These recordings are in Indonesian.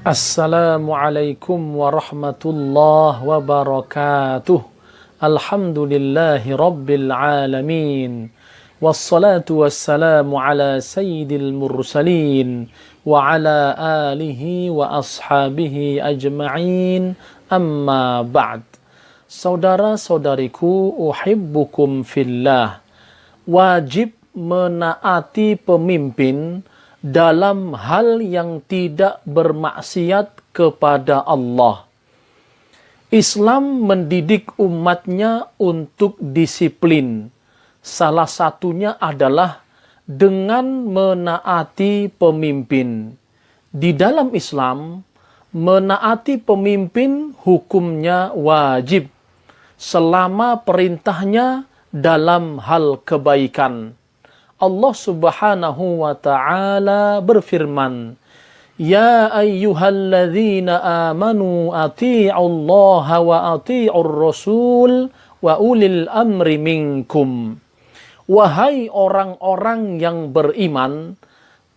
Assalamualaikum warahmatullahi wabarakatuh. Alhamdulillahi rabbil alamin. Wassalatu wassalamu ala sayyidil mursalin wa ala alihi wa ashabihi ajma'in. Amma ba'd. Saudara-saudariku, uhibbukum fillah. Wajib menaati pemimpin dalam hal yang tidak bermaksiat kepada Allah. Islam mendidik umatnya untuk disiplin. Salah satunya adalah dengan menaati pemimpin. Di dalam Islam, menaati pemimpin hukumnya wajib selama perintahnya dalam hal kebaikan. Allah Subhanahu wa ta'ala berfirman, Ya ayyuhalladzina amanu ati'ullaha wa ati'ur rasul wa ulil amri minkum. Wahai orang-orang yang beriman,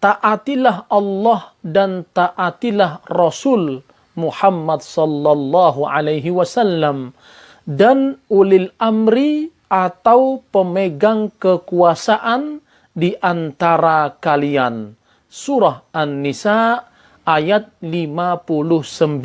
taatilah Allah dan taatilah Rasul Muhammad sallallahu alaihi wasallam dan ulil amri atau pemegang kekuasaan di antara kalian. Surah An-Nisa ayat 59.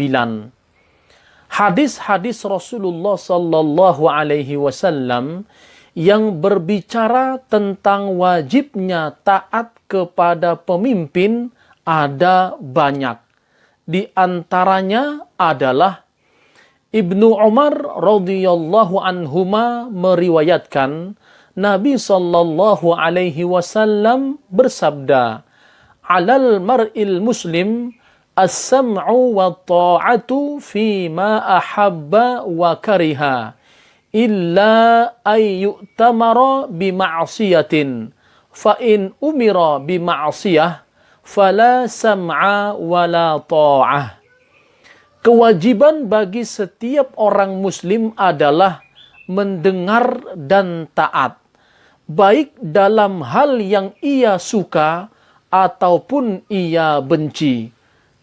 Hadis-hadis Rasulullah sallallahu alaihi wasallam yang berbicara tentang wajibnya taat kepada pemimpin ada banyak. Di antaranya adalah Ibnu Umar radhiyallahu anhuma meriwayatkan Nabi sallallahu alaihi wasallam bersabda, "Alal mar'il muslim as-sam'u wa ta'atu fi ma ahabba wa kariha illa ay yu'tamara bi ma'siyatin fa in umira bi ma'siyah fala sam'a wa la ta'ah." Kewajiban bagi setiap orang muslim adalah mendengar dan taat, baik dalam hal yang ia suka ataupun ia benci,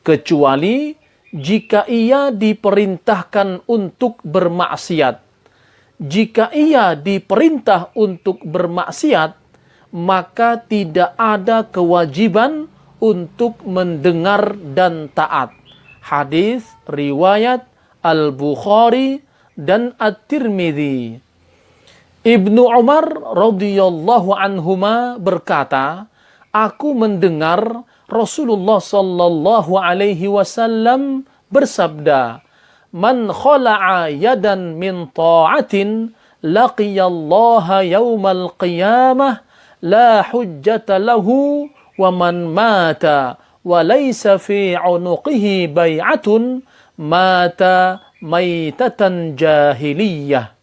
kecuali jika ia diperintahkan untuk bermaksiat. Jika ia diperintah untuk bermaksiat, maka tidak ada kewajiban untuk mendengar dan taat. Hadis riwayat Al-Bukhari dan At-Tirmidzi. Ibnu Umar radhiyallahu anhuma berkata, aku mendengar Rasulullah sallallahu alaihi wasallam bersabda, "Man khala'a yadan min ta'atin laqiyallaha yaumal qiyamah la hujjata lahu wa man mata wa laysa fi 'unuqihi bai'atun mata maitatan jahiliyah."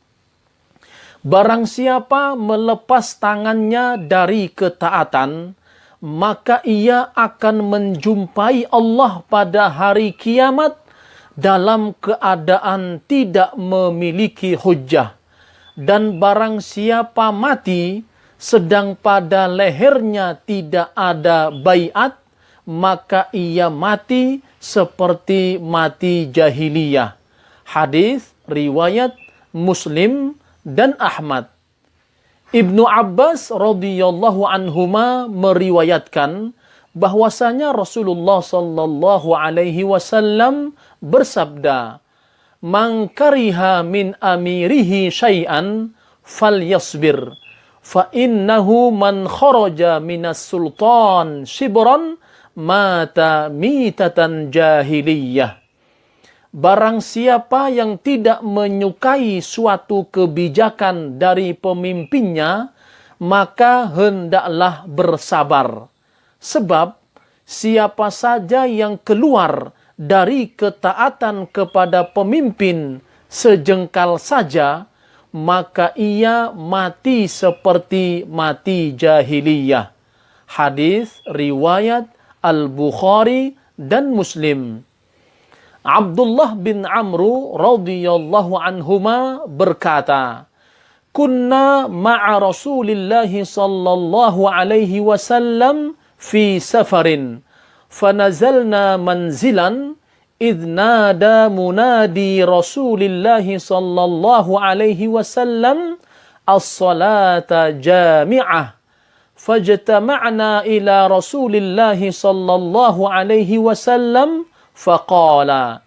Barang siapa melepas tangannya dari ketaatan, maka ia akan menjumpai Allah pada hari kiamat dalam keadaan tidak memiliki hujjah. Dan barang siapa mati sedang pada lehernya tidak ada baiat, maka ia mati seperti mati jahiliyah. Hadis riwayat Muslim dan Ahmad. Ibnu Abbas radhiyallahu anhuma meriwayatkan bahwasanya Rasulullah sallallahu alaihi wasallam bersabda, "Man kariha min amirihi syai'an falyasbir, fa innahu man kharaja minas sultan shibran mata mitatan jahiliyah." Barang siapa yang tidak menyukai suatu kebijakan dari pemimpinnya, maka hendaklah bersabar. Sebab siapa saja yang keluar dari ketaatan kepada pemimpin sejengkal saja, maka ia mati seperti mati jahiliyah. Hadis riwayat Al-Bukhari dan Muslim. Abdullah bin Amru radhiyallahu anhuma berkata, "Kunna ma'a Rasulillah sallallahu alaihi wasallam fi safarin, fanazalna manzilan idh nada munadi Rasulillahi sallallahu alaihi wasallam as-salata jami'ah fajtama'na ila Rasulillahi sallallahu alaihi wasallam faqala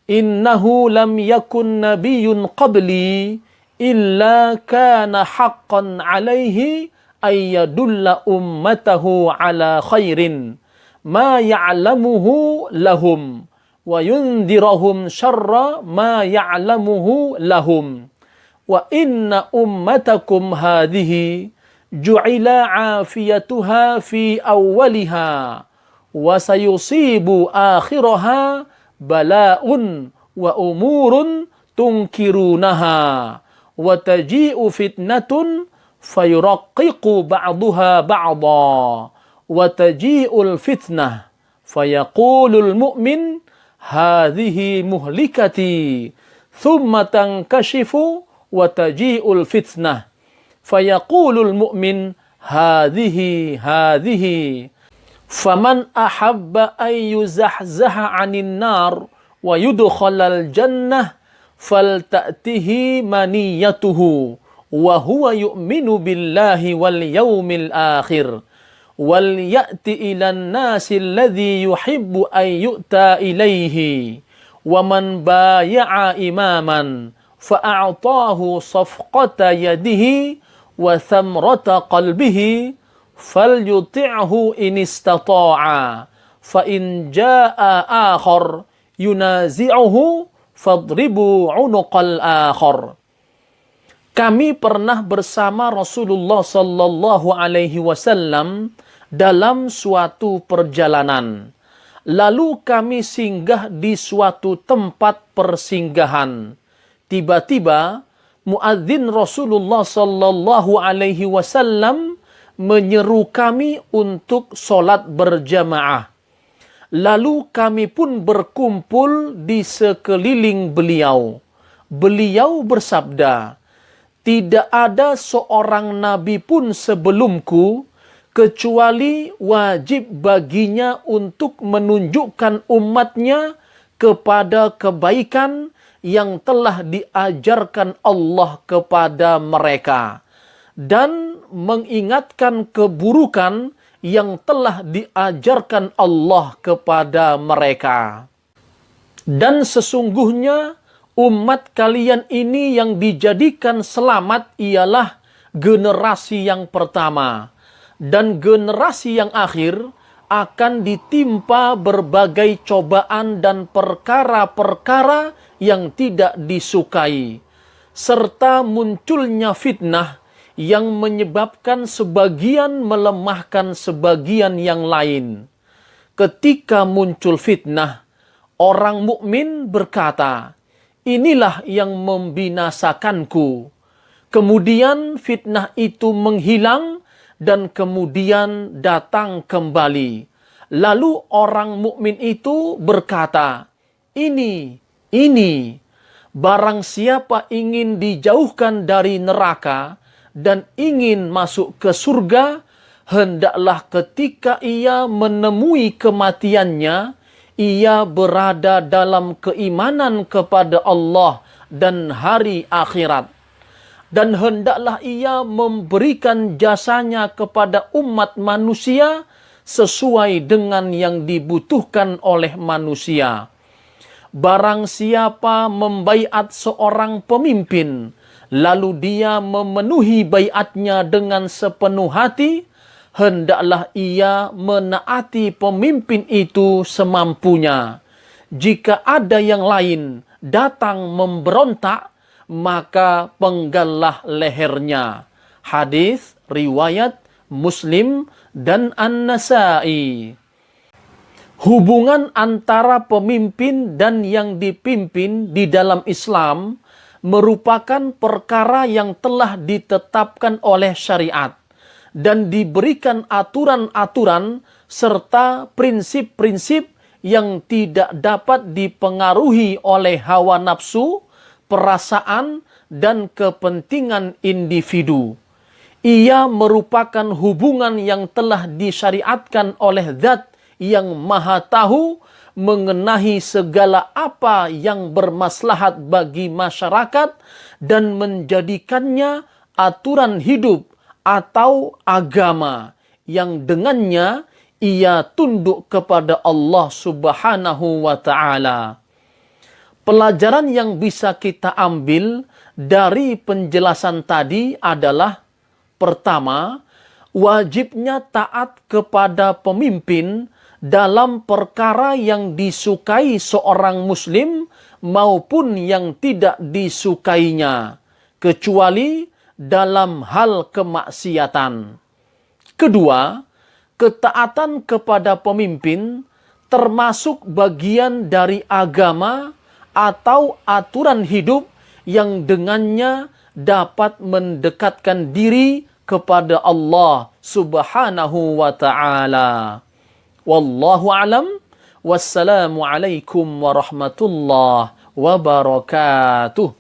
innahu lam yakun nabiyyun qabli illa kana haqqan alaihi ay yadulla ummatahu ala khairin ma ya'lamuhu lahum wa yundhirahum syarra ma ya'lamuhu lahum wa inna ummatakum hadhihi ju'ila afiyatuha fi awwaliha wa sayusibu akhiraha bala'un wa umurun tunkirunaha wa taji'u fitnatun fayuraqqiqu ba'daha ba'da wa taji'ul fitnah fayaqulul mu'min hadhihi muhlikati thumma tankashifu wa taji'ul fitnah fayaqulul mu'min hadhihi faman ahabba an yuzahzaha 'anil nar wa yudkhalal jannah falta'tihi maniyatuhu wa huwa yu'minu billahi wal yawmil akhir wal ya'ti ilan nasi alladhi yuhibbu an yu'ta ilayhi wa man baya'a imaman fa'a'tahu safqata yadihi wa thamrata qalbihi falyuti'hu in istata'a fa in jaa'a akhar yunazi'uhu fadribu 'unuqal akhar. Kami pernah bersama Rasulullah sallallahu alaihi wasallam dalam suatu perjalanan. Lalu kami singgah di suatu tempat persinggahan. Tiba-tiba muadzin Rasulullah sallallahu alaihi wasallam menyeru kami untuk sholat berjamaah. Lalu kami pun berkumpul di sekeliling beliau. Beliau bersabda, tidak ada seorang nabi pun sebelumku kecuali wajib baginya untuk menunjukkan umatnya kepada kebaikan yang telah diajarkan Allah kepada mereka dan mengingatkan keburukan yang telah diajarkan Allah kepada mereka. Dan sesungguhnya umat kalian ini yang dijadikan selamat ialah generasi yang pertama. Dan generasi yang akhir akan ditimpa berbagai cobaan dan perkara-perkara yang tidak disukai. Serta munculnya fitnah yang menyebabkan sebagian melemahkan sebagian yang lain. Ketika muncul fitnah, orang mukmin berkata, inilah yang membinasakanku. Kemudian fitnah itu menghilang dan kemudian datang kembali. Lalu orang mukmin itu berkata, ini, barang siapa ingin dijauhkan dari neraka dan ingin masuk ke surga, hendaklah ketika ia menemui kematiannya, ia berada dalam keimanan kepada Allah dan hari akhirat. Dan hendaklah ia memberikan jasanya kepada umat manusia sesuai dengan yang dibutuhkan oleh manusia. Barang siapa membaiat seorang pemimpin, lalu dia memenuhi baiatnya dengan sepenuh hati, hendaklah ia menaati pemimpin itu semampunya. Jika ada yang lain datang memberontak, maka penggallah lehernya. Hadis riwayat Muslim dan An-Nasa'i. Hubungan antara pemimpin dan yang dipimpin di dalam Islam merupakan perkara yang telah ditetapkan oleh syariat dan diberikan aturan-aturan serta prinsip-prinsip yang tidak dapat dipengaruhi oleh hawa nafsu, perasaan, dan kepentingan individu. Ia merupakan hubungan yang telah disyariatkan oleh Zat yang Maha Tahu mengenahi segala apa yang bermaslahat bagi masyarakat dan menjadikannya aturan hidup atau agama yang dengannya ia tunduk kepada Allah Subhanahu wa ta'ala. Pelajaran yang bisa kita ambil dari penjelasan tadi adalah: pertama, wajibnya taat kepada pemimpin dalam perkara yang disukai seorang muslim maupun yang tidak disukainya, kecuali dalam hal kemaksiatan. Kedua, ketaatan kepada pemimpin termasuk bagian dari agama atau aturan hidup yang dengannya dapat mendekatkan diri kepada Allah Subhanahu wa ta'ala. Wallahu alam. Wassalamu alaikum warahmatullahi wabarakatuh.